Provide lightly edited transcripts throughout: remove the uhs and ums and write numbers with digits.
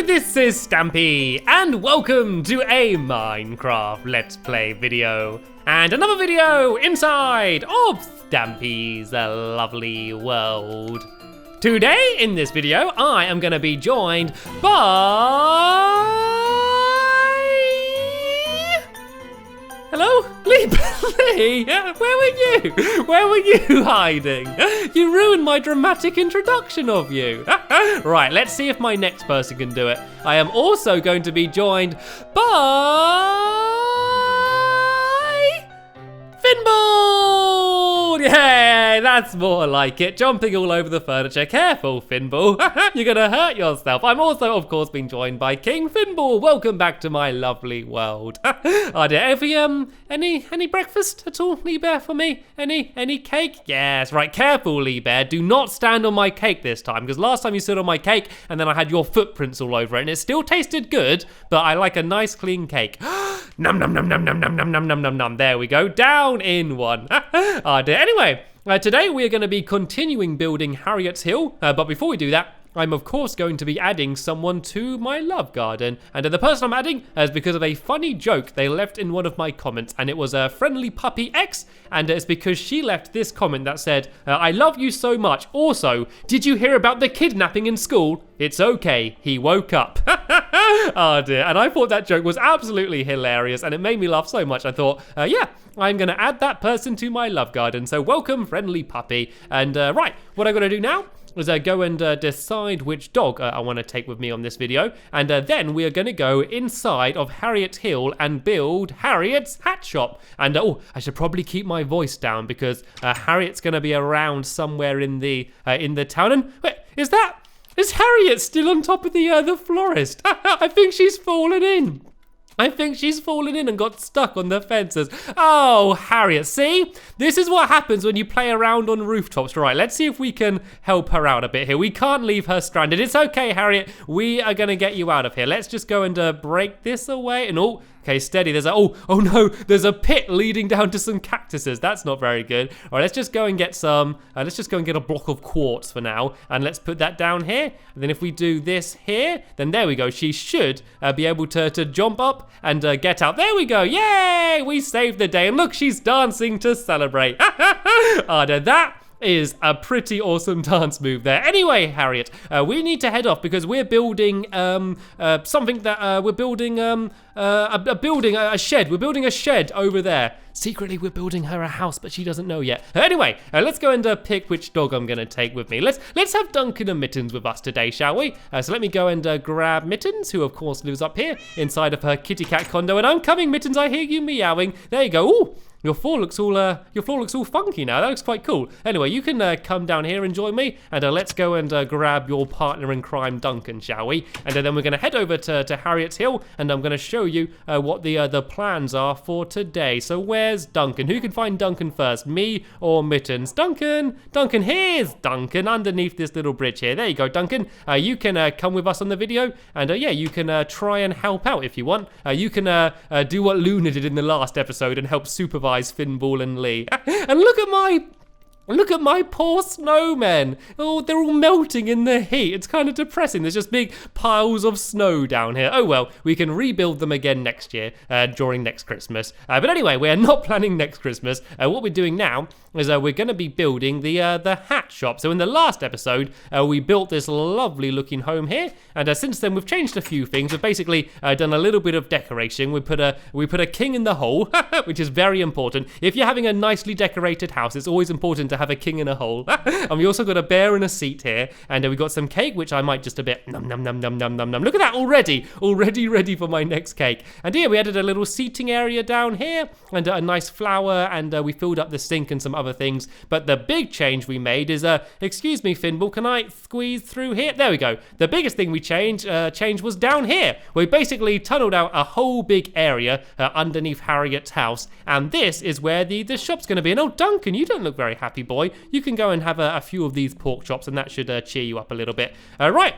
this is Stampy, and welcome to a Minecraft Let's Play video. And another video inside of Stampy's lovely world. Today, in this video, I am going to be joined by... Hello? Lee, where were you? Where were you hiding? You ruined my dramatic introduction of you. Right, let's see if my next person can do it. I am also going to be joined by... Finball! Yeah, that's more like it. Jumping all over the furniture. Careful, Finball. You're gonna hurt yourself. I'm also, of course, being joined by King Finball. Welcome back to my lovely world. Are there any breakfast at all, Lee Bear, for me? Any cake? Yes, right. Careful, Lee Bear. Do not stand on my cake this time, because last time you stood on my cake and then I had your footprints all over it, and it still tasted good, but I like a nice clean cake. Num num num num num num num num num num num. There we go. Down in one. Oh dear. Anyway, today we are going to be continuing building Harriet Hill, but before we do that, I'm of course going to be adding someone to my love garden, and the person I'm adding is because of a funny joke they left in one of my comments, and it was a Friendly Puppy X, and it's because she left this comment that said, I love you so much. Also, did you hear about the kidnapping in school? It's okay, he woke up. Oh dear, and I thought that joke was absolutely hilarious, and it made me laugh so much I thought, yeah, I'm going to add that person to my love garden. So welcome, Friendly Puppy. And right, what I'm going to do now is go and decide which dog I want to take with me on this video, and then we are going to go inside of Harriet Hill and build Harriet's hat shop. And oh, I should probably keep my voice down because Harriet's going to be around somewhere in the town. And wait, is Harriet still on top of the florist? I think she's fallen in. I think she's fallen in and got stuck on the fences. Oh, Harriet, see? This is what happens when you play around on rooftops. Right, let's see if we can help her out a bit here. We can't leave her stranded. It's okay, Harriet. We are going to get you out of here. Let's just go and break this away. And oh, okay, steady. There's oh no, there's a pit leading down to some cactuses. That's not very good. All right, let's just go and get some, let's just go and get a block of quartz for now. And let's put that down here. And then if we do this here, then there we go. She should be able to jump up and get out. There we go. Yay! We saved the day. And look, she's dancing to celebrate. Oh, that is a pretty awesome dance move there. Anyway, Harriet, we need to head off because we're building something that we're building a shed. We're building a shed over there. Secretly, we're building her a house, but she doesn't know yet. Anyway, let's go and pick which dog I'm going to take with me. Let's have Duncan and Mittens with us today, shall we? So let me go and grab Mittens, who of course lives up here inside of her kitty cat condo. And I'm coming, Mittens. I hear you meowing. There you go. Ooh. Your floor looks all funky now. That looks quite cool. Anyway, you can come down here and join me, and let's go and grab your partner in crime, Duncan, shall we? And then we're going to head over to Harriet Hill, and I'm going to show you what the plans are for today. So where's Duncan? Who can find Duncan first, me or Mittens? Duncan, here's Duncan underneath this little bridge here. There you go, Duncan. You can come with us on the video, and yeah, you can try and help out if you want. You can do what Luna did in the last episode and help supervise Finball and Lee. And look at my poor snowmen. Oh, they're all melting in the heat. It's kind of depressing. There's just big piles of snow down here. Oh well, we can rebuild them again next year during next Christmas. But anyway, we're not planning next Christmas. What we're doing now is we're going to be building the hat shop. So in the last episode, we built this lovely looking home here. And since then, we've changed a few things. We've basically done a little bit of decoration. We put a king in the hole, which is very important. If you're having a nicely decorated house, it's always important to have a king in a hole. And we also got a bear in a seat here, and we got some cake, which I might just a bit num num num num num num num. Look at that already ready for my next cake. And here we added a little seating area down here, and a nice flower, and we filled up the sink and some other things. But the big change we made is excuse me, Finball, can I squeeze through here? There we go. The biggest thing we changed was down here. We basically tunneled out a whole big area underneath Harriet's house, and this is where the shop's going to be. And oh, Duncan, you don't look very happy, boy. You can go and have a few of these pork chops, and that should cheer you up a little bit. Right.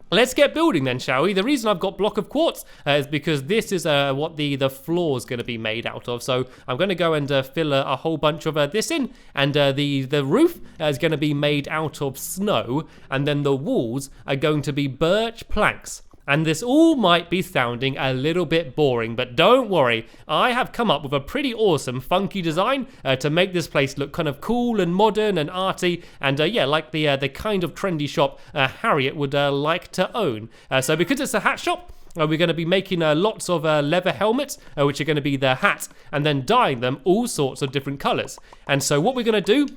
Let's get building then, shall we? The reason I've got block of quartz is because this is what the floor is going to be made out of. So I'm going to go and fill a whole bunch of this in, and the roof is going to be made out of snow, and then the walls are going to be birch planks. And this all might be sounding a little bit boring, but don't worry, I have come up with a pretty awesome funky design to make this place look kind of cool and modern and arty, and yeah, like the kind of trendy shop Harriet would like to own. So because it's a hat shop, we're going to be making lots of leather helmets, which are going to be the hats, and then dyeing them all sorts of different colors. And so what we're going to do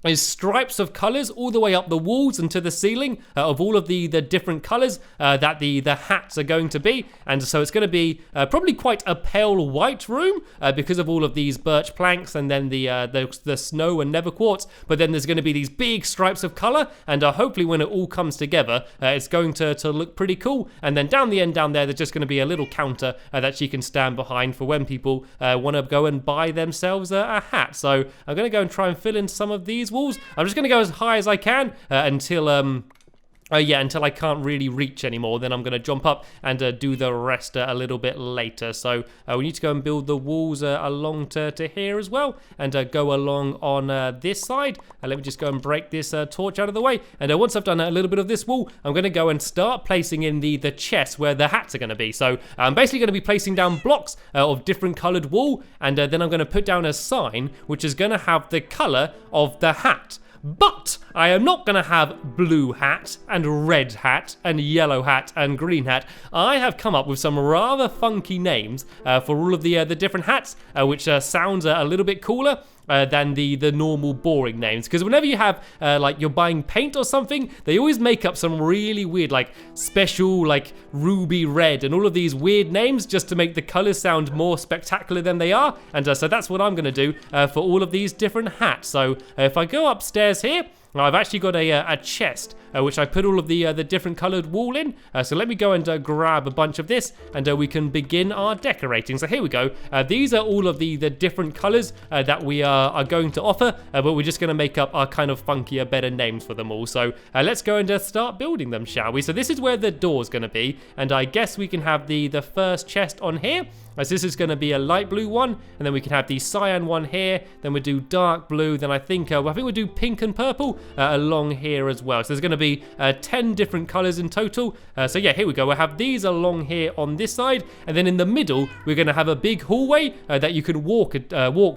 is stripes of colors all the way up the walls and to the ceiling of all of the different colors that the hats are going to be. And so it's going to be probably quite a pale white room because of all of these birch planks and then the snow and nether quartz. But then there's going to be these big stripes of color, and hopefully when it all comes together, it's going to look pretty cool. And then down the end down there, there's just going to be a little counter that she can stand behind for when people want to go and buy themselves a hat. So I'm going to go and try and fill in some of these walls. I'm just going to go as high as I can until I can't really reach anymore. Then I'm going to jump up and do the rest a little bit later. So we need to go and build the walls along to here as well, and go along on this side. Let me just go and break this torch out of the way. And once I've done a little bit of this wall, I'm going to go and start placing in the chests where the hats are going to be. So I'm basically going to be placing down blocks of different colored wool, and then I'm going to put down a sign which is going to have the color of the hat. But I am not going to have blue hat and red hat and yellow hat and green hat. I have come up with some rather funky names for all of the different hats, which sounds a little bit cooler than the normal boring names. Because whenever you have like you're buying paint or something, they always make up some really weird like special like ruby red and all of these weird names just to make the colors sound more spectacular than they are. And so that's what I'm going to do for all of these different hats. So if I go upstairs here, I've actually got a chest which I put all of the different coloured wool in. So let me go and grab a bunch of this, and we can begin our decorating. So here we go. These are all of the different colours that we are going to offer, but we're just going to make up our kind of funkier, better names for them all. So let's go and start building them, shall we? So this is where the door's going to be, and I guess we can have the first chest on here. As this is going to be a light blue one, and then we can have the cyan one here, then we'll do dark blue, then I think we'll do pink and purple along here as well. So there's going to be 10 different colours in total. So yeah, here we go. We'll have these along here on this side, and then in the middle, we're going to have a big hallway that you can walk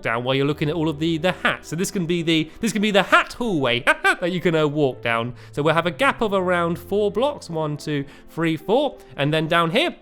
down while you're looking at all of the hats. So this can be the hat hallway that you can walk down. So we'll have a gap of around 4 blocks, 1, 2, 3, 4, and then down here,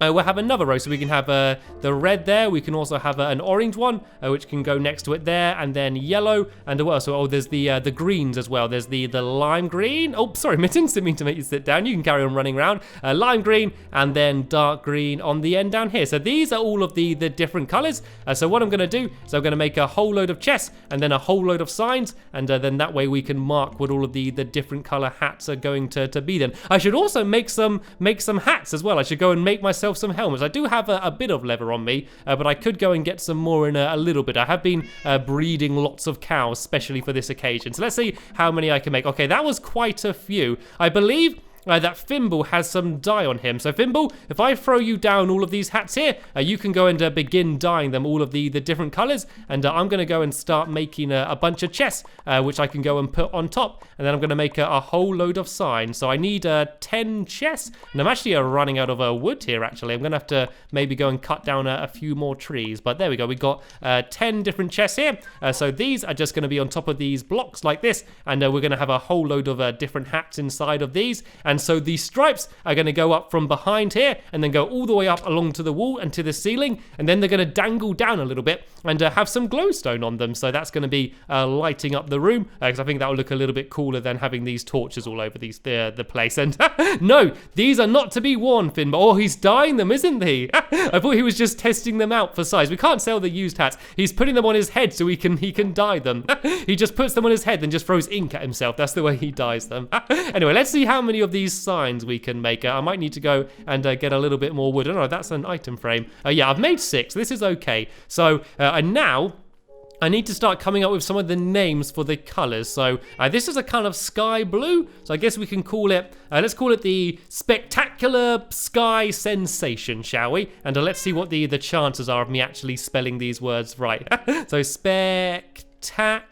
we'll have another row, so we can have the red there. We can also have an orange one, which can go next to it there, and then yellow, and there's the greens as well. There's the lime green. Oh, sorry, Mittens, didn't mean to make you sit down. You can carry on running around. Lime green, and then dark green on the end down here. So these are all of the different colors. So what I'm going to do is I'm going to make a whole load of chests, and then a whole load of signs, and then that way we can mark what all of the different color hats are going to be. Then I should also make some hats as well. I should go and make myself some helmets. I do have a bit of leather on me, but I could go and get some more in a little bit. I have been breeding lots of cows, especially for this occasion. So let's see how many I can make. Okay, that was quite a few. I believe that Fimble has some dye on him. So Fimble, if I throw you down all of these hats here, you can go and begin dyeing them all of the different colors, and I'm going to go and start making a bunch of chests, which I can go and put on top, and then I'm going to make a whole load of signs. So I need 10 chests, and I'm actually running out of wood here actually. I'm going to have to maybe go and cut down a few more trees, but there we go. We got 10 different chests here. So these are just going to be on top of these blocks like this, and we're going to have a whole load of different hats inside of these. And so these stripes are going to go up from behind here and then go all the way up along to the wall and to the ceiling, and then they're going to dangle down a little bit and have some glowstone on them. So that's going to be lighting up the room, because I think that will look a little bit cooler than having these torches all over the place. And no, these are not to be worn, Finn. Oh, he's dyeing them, isn't he? I thought he was just testing them out for size. We can't sell the used hats. He's putting them on his head so he can dye them. He just puts them on his head and just throws ink at himself. That's the way he dyes them. Anyway, let's see how many of these signs we can make. I might need to go and get a little bit more wood. Oh no, that's an item frame. Yeah, I've made 6. This is okay. So and now I need to start coming up with some of the names for the colors. So this is a kind of sky blue. So I guess we can call it, let's call it the Spectacular Sky Sensation, shall we? And let's see what the chances are of me actually spelling these words right. So spectacular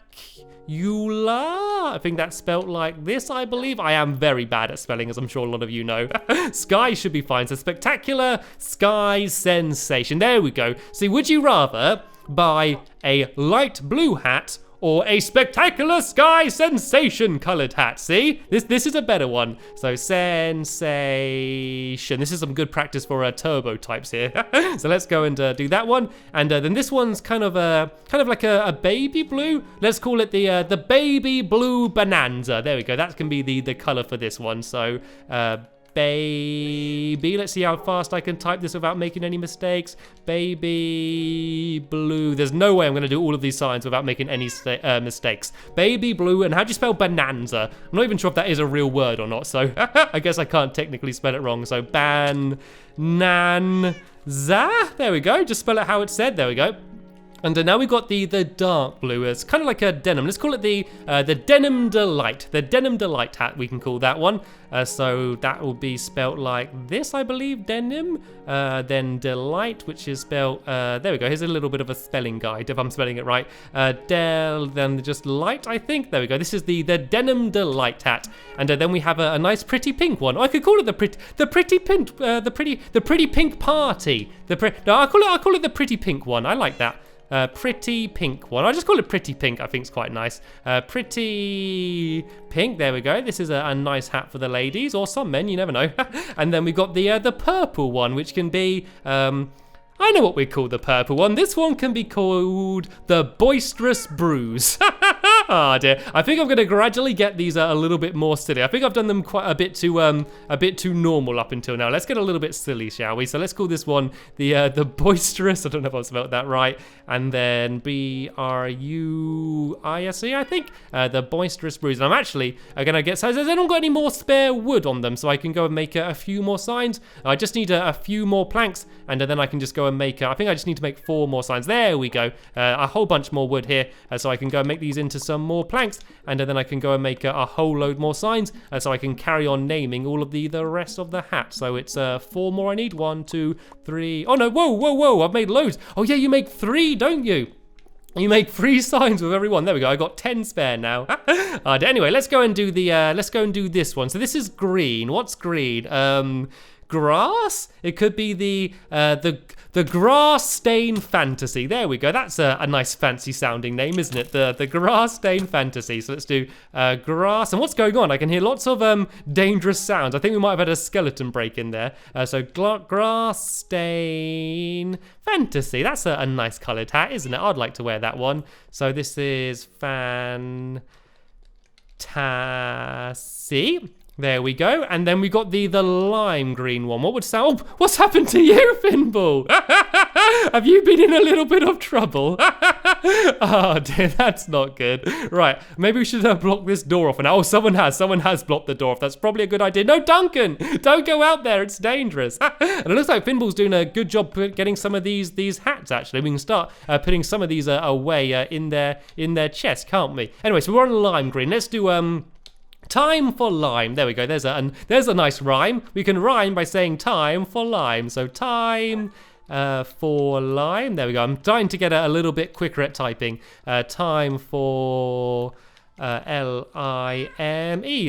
Eula. I think that's spelt like this, I believe. I am very bad at spelling, as I'm sure a lot of you know. Sky should be fine. So spectacular sky sensation. There we go. See, would you rather buy a light blue hat or a spectacular sky sensation colored hat? See, this is a better one. So sensation. This is some good practice for turbo types here. So let's go and do that one. And then this one's kind of like a baby blue. Let's call it the baby blue bonanza. There we go. That can be the color for this one. So baby, let's see how fast I can type this without making any mistakes. Baby blue. There's no way I'm going to do all of these signs without making any mistakes. Baby blue. And how do you spell bonanza? I'm not even sure if that is a real word or not, so I guess I can't technically spell it wrong. So bananza. There we go. Just spell it how it's said. There we go. And now we've got the dark blue. It's kind of like a denim. Let's call it the Denim Delight. The Denim Delight hat, we can call that one. So that will be spelt like this, I believe, denim. Then Delight, which is spelled, there we go. Here's a little bit of a spelling guide, if I'm spelling it right. Then just light, I think. There we go. This is the Denim Delight hat. And then we have a nice pretty pink one. Oh, I could call it the pretty pink, the pretty pink party. No, I'll call it the pretty pink one. I like that. Pretty pink one. I'll just call it pretty pink. I think it's quite nice. Pretty pink. There we go. This is a nice hat for the ladies or some men. You never know. And then we've got the purple one, which can be. I know what we call the purple one. This one can be called the Boisterous Bruise. Oh dear. I think I'm going to gradually get these a little bit more silly. I think I've done them quite a bit too normal up until now. Let's get a little bit silly, shall we? So let's call this one the Boisterous. I don't know if I spelled that right. And then B-R-U-I-S-E, I think. The Boisterous Bruise. And I'm actually going to get. So they don't got any more spare wood on them, so I can go and make a few more signs. I just need a few more planks, and then I can just go and make. I think I just need to make 4 more signs. There we go. A whole bunch more wood here, so I can go and make these into some more planks, and then I can go and make a whole load more signs, so I can carry on naming all of the rest of the hat. So it's 4 more I need. 1, 2, 3. Oh no! Whoa! I've made loads. Oh yeah, you make 3, don't you? You make 3 signs with every one. There we go. I got 10 spare now. Anyway, let's go and do this one. So this is green. What's green? Grass? It could be the Grass Stain Fantasy. There we go. That's a nice fancy sounding name, isn't it? The Grass Stain Fantasy. So let's do grass. And what's going on? I can hear lots of dangerous sounds. I think we might have had a skeleton break in there. So Grass Stain Fantasy. That's a nice coloured hat, isn't it? I'd like to wear that one. So this is Fantasy. There we go. And then we got the lime green one. What would sound? Oh, what's happened to you, Finball? Have you been in a little bit of trouble? Oh dear, that's not good. Right, maybe we should block this door off. And oh, someone has blocked the door off. That's probably a good idea. No, Duncan, don't go out there. It's dangerous. And it looks like Finball's doing a good job getting some of these hats. Actually, we can start putting some of these away in their chest, can't we? Anyway, so we're on lime green. Let's do time for lime. There we go. There's a nice rhyme. We can rhyme by saying time for lime. So time for lime. There we go. I'm trying to get a little bit quicker at typing. Time for L-I-M-E.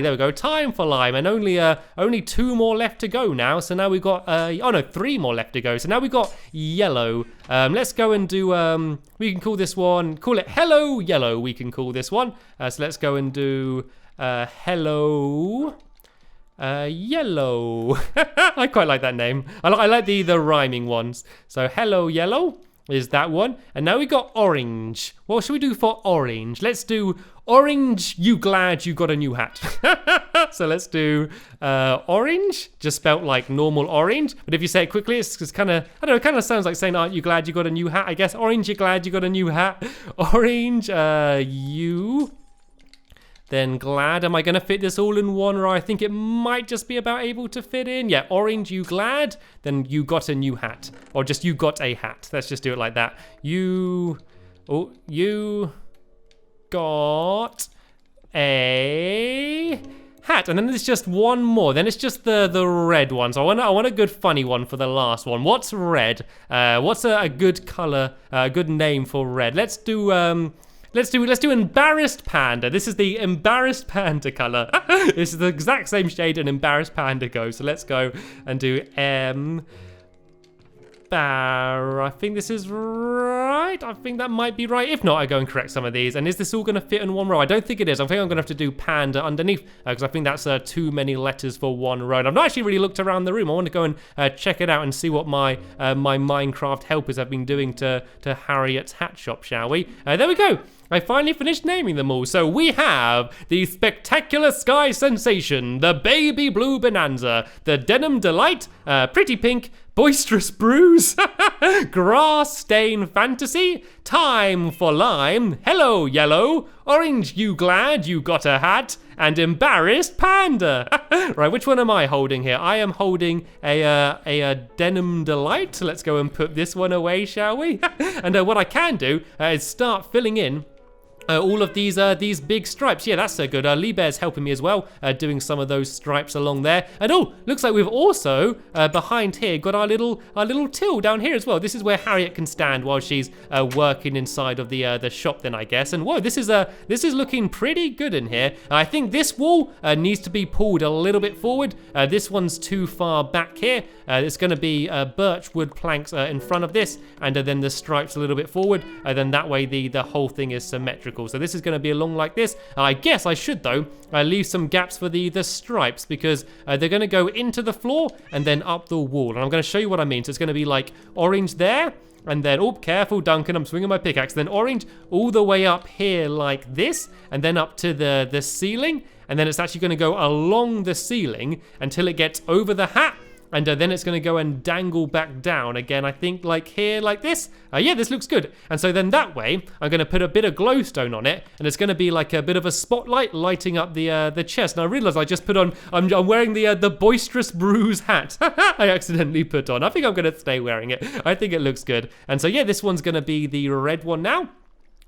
There we go. Time for lime. And only 2 more left to go now. So now we've got 3 more left to go. So now we've got yellow. Let's go and do we can call this one, call it Hello Yellow. We can call this one. So let's go and do hello yellow. I quite like that name. I like the rhyming ones. So hello yellow is that one. And now we got orange. What should we do for orange? Let's do orange. You glad you got a new hat? So let's do orange, just spelt like normal orange. But if you say it quickly, it's kind of, I don't know, it kind of sounds like saying, aren't you glad you got a new hat? I guess orange, you glad you got a new hat? Orange, you. Then glad. Am I going to fit this all in one, or I think it might just be about able to fit in? Yeah, orange, you glad? Then you got a new hat. Or just you got a hat. Let's just do it like that. You got a hat. And then there's just one more. Then it's just the red one. So I want a good funny one for the last one. What's red? What's a good color, a good name for red? Let's do Let's do embarrassed panda. This is the embarrassed panda color. This is the exact same shade an embarrassed panda goes. So let's go and do I think this is right. I think that might be right. If not, I go and correct some of these. And is this all going to fit in one row? I don't think it is. I think I'm going to have to do panda underneath because I think that's too many letters for one row. And I've not actually really looked around the room. I want to go and check it out and see what my my Minecraft helpers have been doing to Harriet's hat shop, shall we? There we go. I finally finished naming them all. So we have the Spectacular Sky Sensation, the Baby Blue Bonanza, the Denim Delight, Pretty Pink, Boisterous Bruise, Grass Stain Fantasy, Time for Lime, Hello Yellow, Orange You Glad You Got a Hat, and Embarrassed Panda. Right, which one am I holding here? I am holding a Denim Delight. So let's go and put this one away, shall we? And what I can do is start filling in all of these big stripes. Yeah, that's so good. Lee Bear's helping me as well, doing some of those stripes along there. And oh, looks like we've also behind here got our little till down here as well. This is where Harriet can stand while she's working inside of the shop. Then I guess. And whoa, this is looking pretty good in here. I think this wall needs to be pulled a little bit forward. This one's too far back here. It's going to be birch wood planks in front of this, and then the stripes a little bit forward. Then that way the whole thing is symmetrical. So this is going to be along like this. I guess I should though leave some gaps for the stripes because they're going to go into the floor and then up the wall. And I'm going to show you what I mean. So it's going to be like orange there. And then, oh, careful, Duncan, I'm swinging my pickaxe. Then orange all the way up here like this, and then up to the ceiling. And then it's actually going to go along the ceiling until it gets over the hat. And then it's going to go and dangle back down again, I think, like here, like this. Yeah, this looks good. And so then that way, I'm going to put a bit of glowstone on it, and it's going to be like a bit of a spotlight lighting up the chest. And I realized I just put on, I'm wearing the Boisterous Bruise hat. I accidentally put on. I think I'm going to stay wearing it. I think it looks good. And so yeah, this one's going to be the red one now.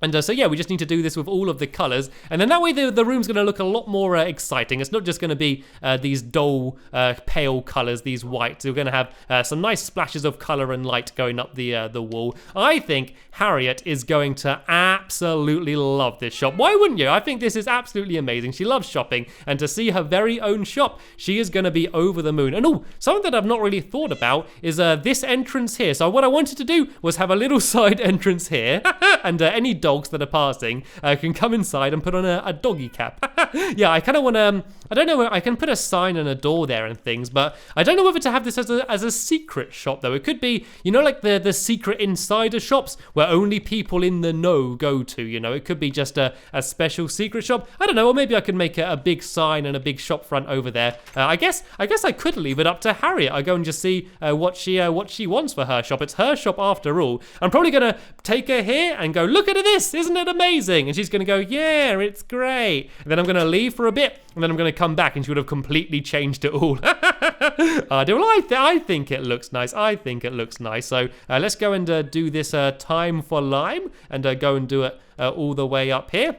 And so yeah, we just need to do this with all of the colors. And then that way the room's going to look a lot more exciting. It's not just going to be these dull, pale colors, these whites. We're going to have some nice splashes of color and light going up the wall. I think Harriet is going to absolutely love this shop. Why wouldn't you? I think this is absolutely amazing. She loves shopping. And to see her very own shop, she is going to be over the moon. And oh, something that I've not really thought about is this entrance here. So what I wanted to do was have a little side entrance here. And any dogs that are passing can come inside and put on a doggy cap. Yeah, I kind of want to, I don't know, I can put a sign and a door there and things, but I don't know whether to have this as a secret shop though. It could be, you know, like the secret insider shops where only people in the know go to, you know. It could be just a special secret shop. I don't know, or maybe I could make a big sign and a big shop front over there. I guess I could leave it up to Harriet. I go and just see what she wants for her shop. It's her shop after all. I'm probably gonna take her here and go, look at this. Isn't it amazing? And she's going to go, yeah, it's great. And then I'm going to leave for a bit, and then I'm going to come back, and she would have completely changed it all. I think it looks nice. I think it looks nice. So let's go and do this time for lime, and go and do it all the way up here.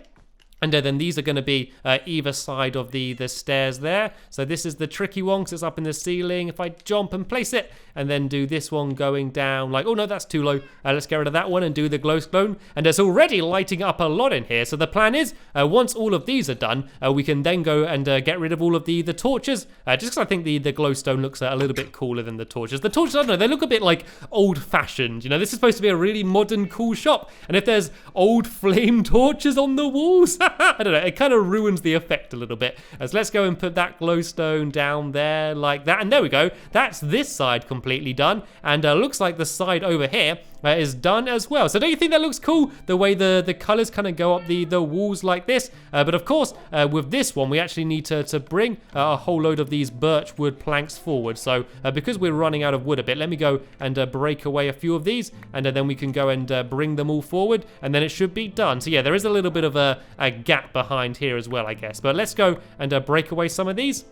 And then these are going to be either side of the stairs there. So this is the tricky one because it's up in the ceiling. If I jump and place it and then do this one going down like, oh no, that's too low. Let's get rid of that one and do the glowstone. And it's already lighting up a lot in here. So the plan is once all of these are done, we can then go and get rid of all of the torches. Just because I think the glowstone looks a little bit cooler than the torches. The torches, I don't know, they look a bit like old fashioned. You know, this is supposed to be a really modern, cool shop. And if there's old flame torches on the walls, I don't know, it kind of ruins the effect a little bit. So let's go and put that glowstone down there like that. And there we go. That's this side completely done. And looks like the side over here is done as well. So don't you think that looks cool? The way the colors kind of go up the walls like this. But of course, with this one, we actually need to bring a whole load of these birch wood planks forward. So because we're running out of wood a bit, let me go and break away a few of these. And then we can go and bring them all forward. And then it should be done. So yeah, there is a little bit of a gap behind here as well, I guess. But let's go and break away some of these.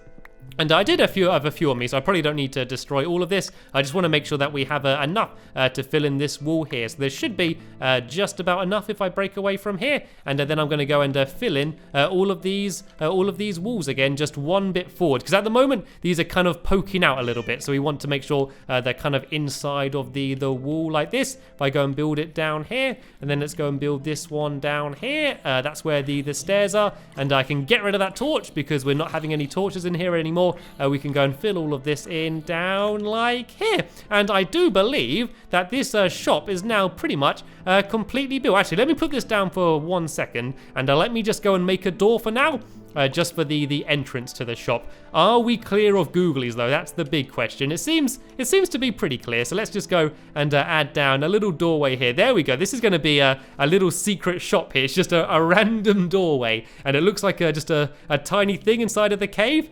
And I did have a few on me, so I probably don't need to destroy all of this. I just want to make sure that we have enough to fill in this wall here. So there should be just about enough if I break away from here. And then I'm going to go and fill in all of these walls again, just one bit forward. Because at the moment, these are kind of poking out a little bit. So we want to make sure they're kind of inside of the wall like this. If I go and build it down here, and then let's go and build this one down here. That's where the stairs are. And I can get rid of that torch because we're not having any torches in here anymore. We can go and fill all of this in down like here. And I do believe that this shop is now pretty much completely built. Actually, let me put this down for 1 second and let me just go and make a door for now. Just for the entrance to the shop. Are we clear of googlies though? That's the big question. It seems to be pretty clear. So let's just go and add down a little doorway here. There we go. This is going to be a little secret shop here. It's just a random doorway, and it looks like just a tiny thing inside of the cave.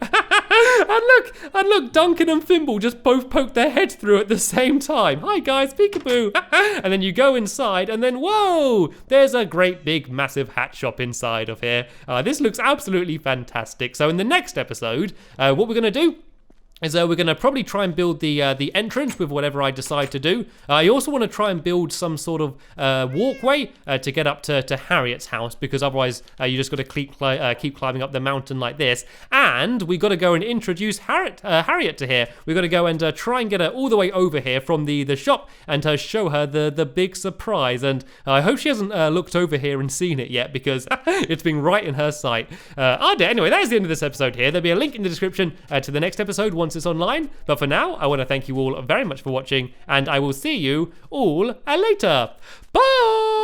And look, Duncan and Fimble just both poke their heads through at the same time. Hi guys, peekaboo. And then you go inside, and then whoa, there's a great big massive hat shop inside of here. This looks absolutely fantastic. So in the next episode, what we're going to do is we're going to probably try and build the entrance with whatever I decide to do. I also want to try and build some sort of walkway to get up to Harriet's house, because otherwise you just got to keep climbing up the mountain like this. And we got to go and introduce Harriet to here. We got to go and try and get her all the way over here from the shop and show her the big surprise. And I hope she hasn't looked over here and seen it yet, because it's been right in her sight. Anyway, that is the end of this episode here. There'll be a link in the description to the next episode once it's online. But for now, I want to thank you all very much for watching, and I will see you all later. Bye!